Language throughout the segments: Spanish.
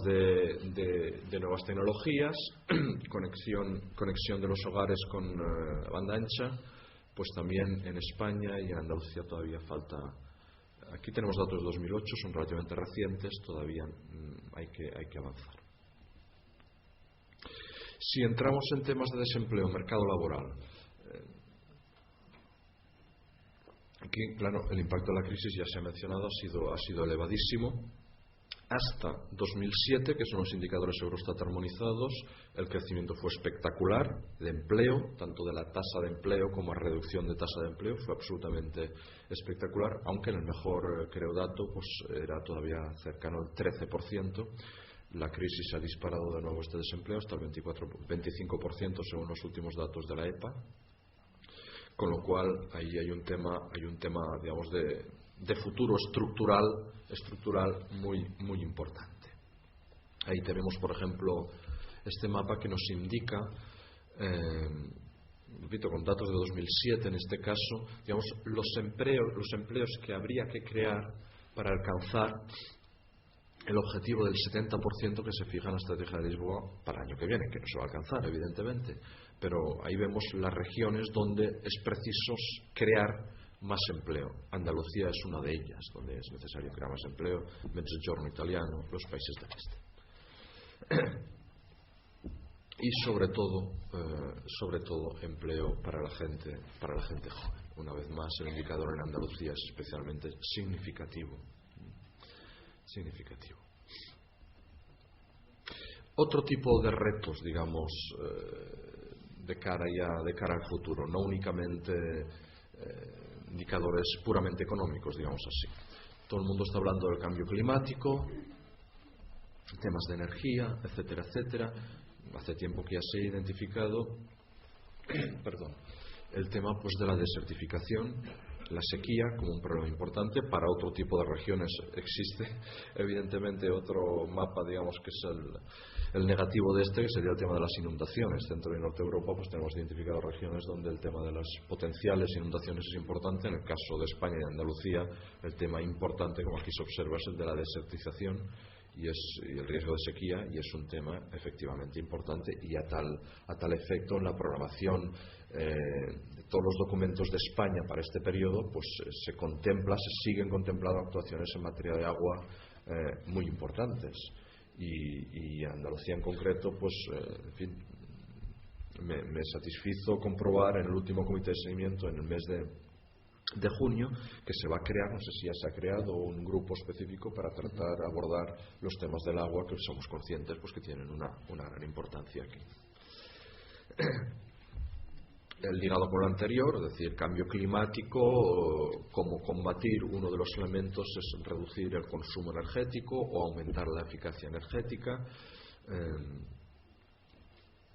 de nuevas tecnologías, conexión de los hogares con banda ancha, pues también en España y en Andalucía todavía falta. Aquí tenemos datos de 2008, son relativamente recientes, todavía hay que avanzar. Si entramos en temas de desempleo, mercado laboral, aquí, claro, el impacto de la crisis, ya se ha mencionado, ha sido elevadísimo. Hasta 2007, que son los indicadores Eurostat armonizados, el crecimiento fue espectacular de empleo, tanto de la tasa de empleo como la reducción de tasa de empleo, fue absolutamente espectacular, aunque en el mejor, creo, dato, pues era todavía cercano al 13%. La crisis ha disparado de nuevo este desempleo hasta el 25% según los últimos datos de la EPA, con lo cual ahí hay un tema digamos, de futuro estructural muy importante. Ahí tenemos, por ejemplo, este mapa que nos indica, repito, con datos de 2007 en este caso, digamos, los empleos que habría que crear para alcanzar el objetivo del 70% que se fija en la estrategia de Lisboa para el año que viene, que no se va a alcanzar, evidentemente, pero ahí vemos las regiones donde es preciso crear más empleo. Andalucía es una de ellas, donde es necesario crear más empleo, Mezzogiorno italiano, los países del este. Y sobre todo empleo para la gente joven. Una vez más, el indicador en Andalucía es especialmente significativo. Otro tipo de retos, digamos, de cara al futuro, no únicamente indicadores puramente económicos, digamos así. Todo el mundo está hablando del cambio climático, temas de energía, etcétera, etcétera. Hace tiempo que ya se ha identificado el tema, pues, de la desertificación, la sequía como un problema importante. Para otro tipo de regiones existe evidentemente otro mapa, digamos, que es el negativo de este, que sería el tema de las inundaciones. Centro y Norte de Europa, pues tenemos identificado regiones donde el tema de las potenciales inundaciones es importante. En el caso de España y Andalucía, el tema importante, como aquí se observa, es el de la desertización y el riesgo de sequía, y es un tema efectivamente importante, y a tal efecto en la programación de todos los documentos de España para este periodo, pues se siguen contemplando actuaciones en materia de agua muy importantes, y Andalucía en concreto, pues en fin, me satisfizo comprobar en el último comité de seguimiento en el mes de junio que se va a crear, no sé si ya se ha creado, un grupo específico para tratar de abordar los temas del agua, que somos conscientes, pues, que tienen una gran importancia aquí. Ligado con lo anterior, es decir, cambio climático, cómo combatir, uno de los elementos es reducir el consumo energético o aumentar la eficacia energética.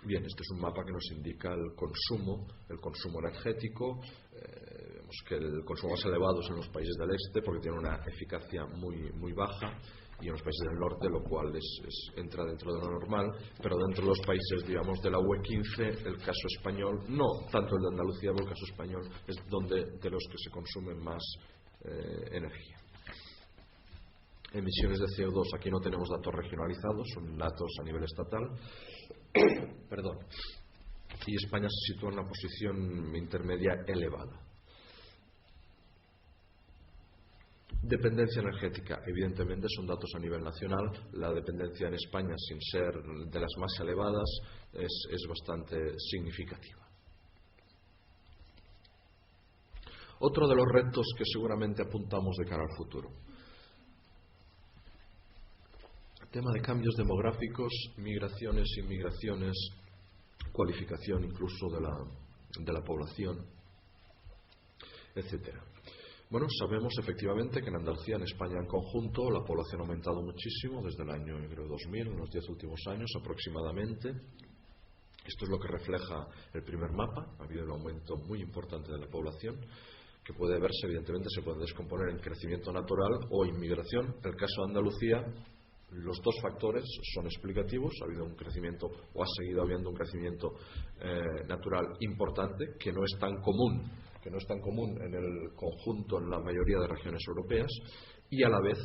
Bien, este es un mapa que nos indica el consumo energético. Vemos que el consumo más elevado es en los países del este, porque tiene una eficacia muy baja, y en los países del norte, lo cual entra dentro de lo normal. Pero dentro de los países, digamos, de la UE 15, el caso español, no tanto el de Andalucía, pero el caso español es de los que se consumen más energía. Emisiones de CO2, aquí no tenemos datos regionalizados, son datos a nivel estatal. Y España se sitúa en una posición intermedia elevada. Dependencia energética, evidentemente son datos a nivel nacional. La dependencia en España, sin ser de las más elevadas, es bastante significativa. Otro de los retos que seguramente apuntamos de cara al futuro: el tema de cambios demográficos, migraciones, inmigraciones, cualificación incluso de la población, etcétera. Bueno, sabemos efectivamente que en Andalucía, en España en conjunto, la población ha aumentado muchísimo desde el año 2000, en los 10 últimos años aproximadamente. Esto es lo que refleja el primer mapa. Ha habido un aumento muy importante de la población, que puede verse, evidentemente, se puede descomponer en crecimiento natural o inmigración. En el caso de Andalucía, los dos factores son explicativos. Ha habido un crecimiento, o ha seguido habiendo un crecimiento natural importante, que no es tan común en el conjunto, en la mayoría de regiones europeas, y a la vez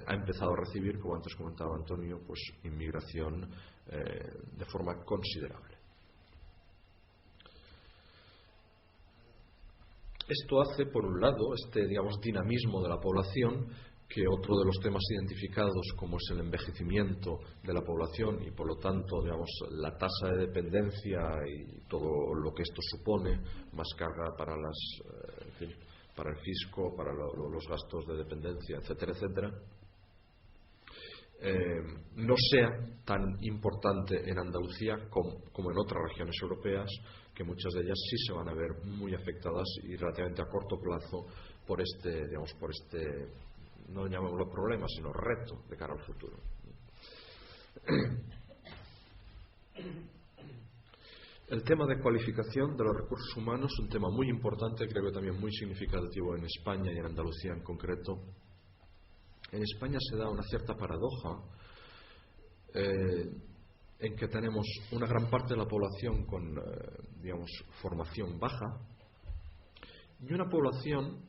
ha empezado a recibir, como antes comentaba Antonio, pues inmigración de forma considerable. Esto hace, por un lado, digamos, dinamismo de la población, que otro de los temas identificados, como es el envejecimiento de la población y, por lo tanto, digamos, la tasa de dependencia y todo lo que esto supone, más carga para para el fisco, para los gastos de dependencia, etcétera, etcétera, no sea tan importante en Andalucía como en otras regiones europeas, que muchas de ellas sí se van a ver muy afectadas y relativamente a corto plazo por no llamémoslo problema, sino reto de cara al futuro. El tema de cualificación de los recursos humanos es un tema muy importante, creo que también muy significativo en España y en Andalucía en concreto. En España se da una cierta paradoja en que tenemos una gran parte de la población con, digamos, formación baja y una población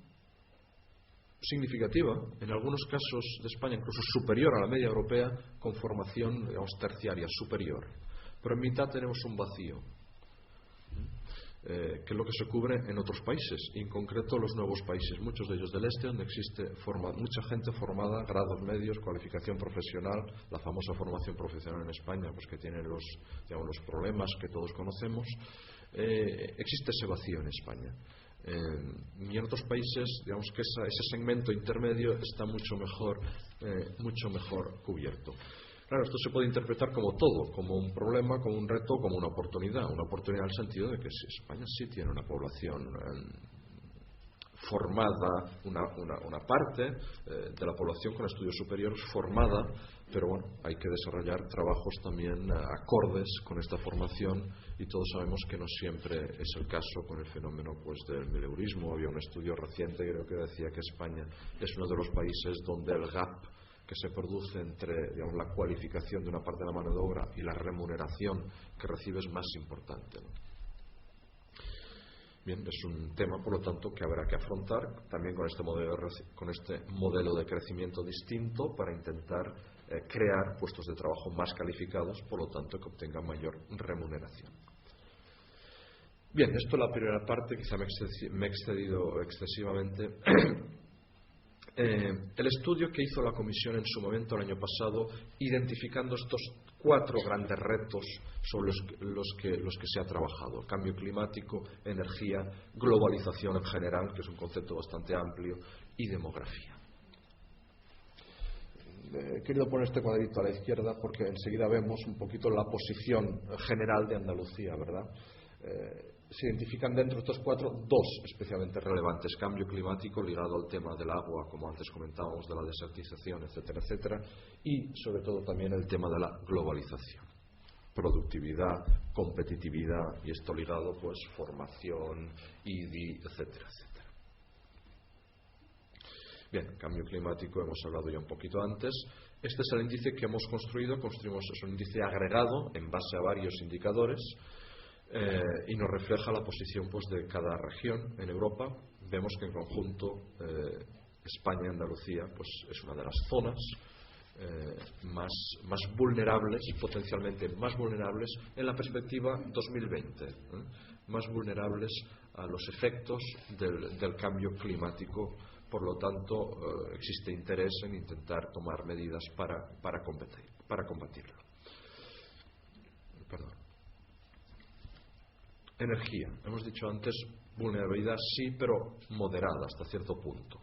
significativa, en algunos casos de España incluso superior a la media europea, con formación, digamos, terciaria, superior. Pero en mitad tenemos un vacío, que es lo que se cubre en otros países, y en concreto los nuevos países, muchos de ellos del este, donde existe mucha gente formada, grados medios, cualificación profesional, la famosa formación profesional en España, pues que tiene los problemas que todos conocemos. Existe ese vacío en España. Y en otros países, digamos que ese segmento intermedio está mucho mejor cubierto. Claro, esto se puede interpretar como todo, como un problema, como un reto, como una oportunidad en el sentido de que España sí tiene una población formada, una parte de la población con estudios superiores formada, pero bueno, hay que desarrollar trabajos también acordes con esta formación, y todos sabemos que no siempre es el caso con el fenómeno pues del mileurismo. Había un estudio reciente, creo que decía que España es uno de los países donde el gap que se produce entre, digamos, la cualificación de una parte de la mano de obra y la remuneración que recibe es más importante, ¿no? Bien, es un tema, por lo tanto, que habrá que afrontar también con este modelo de crecimiento distinto para intentar crear puestos de trabajo más calificados, por lo tanto, que obtengan mayor remuneración. Bien, esto es la primera parte, quizá me he excedido excesivamente. El estudio que hizo la Comisión en su momento el año pasado, identificando estos 4 grandes retos sobre los que se ha trabajado: cambio climático, energía, globalización en general, que es un concepto bastante amplio, y demografía. He querido poner este cuadrito a la izquierda porque enseguida vemos un poquito la posición general de Andalucía, ¿verdad? Se identifican dentro de estos 4 2 especialmente relevantes: cambio climático, ligado al tema del agua, como antes comentábamos, de la desertización, etcétera, etcétera, y sobre todo también el tema de la globalización, productividad, competitividad, y esto ligado pues formación, IDI, etcétera, etcétera. Bien, cambio climático hemos hablado ya un poquito antes. Este es el índice que hemos construido. Es un índice agregado en base a varios indicadores, y nos refleja la posición pues de cada región en Europa. Vemos que en conjunto España y Andalucía pues es una de las zonas más vulnerables, potencialmente más vulnerables en la perspectiva 2020, más vulnerables a los efectos del cambio climático. Por lo tanto, existe interés en intentar tomar medidas para combatirlo. Perdón. Energía. Hemos dicho antes, vulnerabilidad sí, pero moderada hasta cierto punto.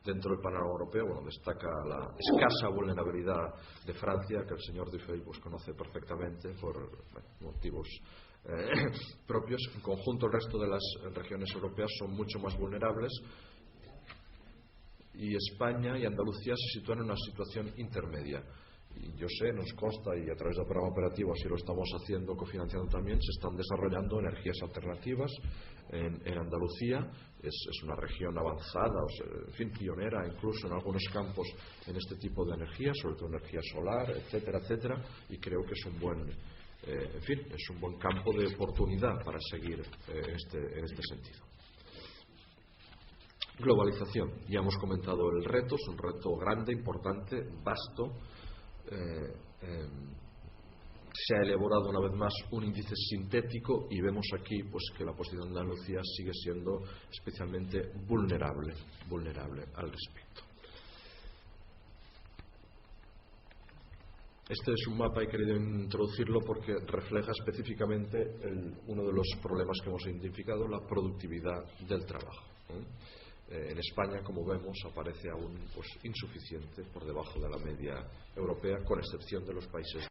Dentro del panorama europeo, bueno, destaca la escasa vulnerabilidad de Francia, que el señor Dufay pues conoce perfectamente por motivos propios. En conjunto, el resto de las regiones europeas son mucho más vulnerables, y España y Andalucía se sitúan en una situación intermedia. Y yo sé, nos consta, y a través del programa operativo así lo estamos haciendo, cofinanciando también, se están desarrollando energías alternativas en Andalucía. Es una región avanzada, en fin, pionera incluso en algunos campos en este tipo de energía, sobre todo energía solar, etcétera, etcétera, y creo que es un buen campo de oportunidad para seguir en este sentido. Globalización. Ya hemos comentado el reto, es un reto grande, importante, vasto. Se ha elaborado una vez más un índice sintético y vemos aquí pues que la posición de Andalucía sigue siendo especialmente vulnerable al respecto. Este es un mapa, he querido introducirlo porque refleja específicamente uno de los problemas que hemos identificado, la productividad del trabajo. En España, como vemos, aparece aún pues insuficiente, por debajo de la media europea, con excepción de los países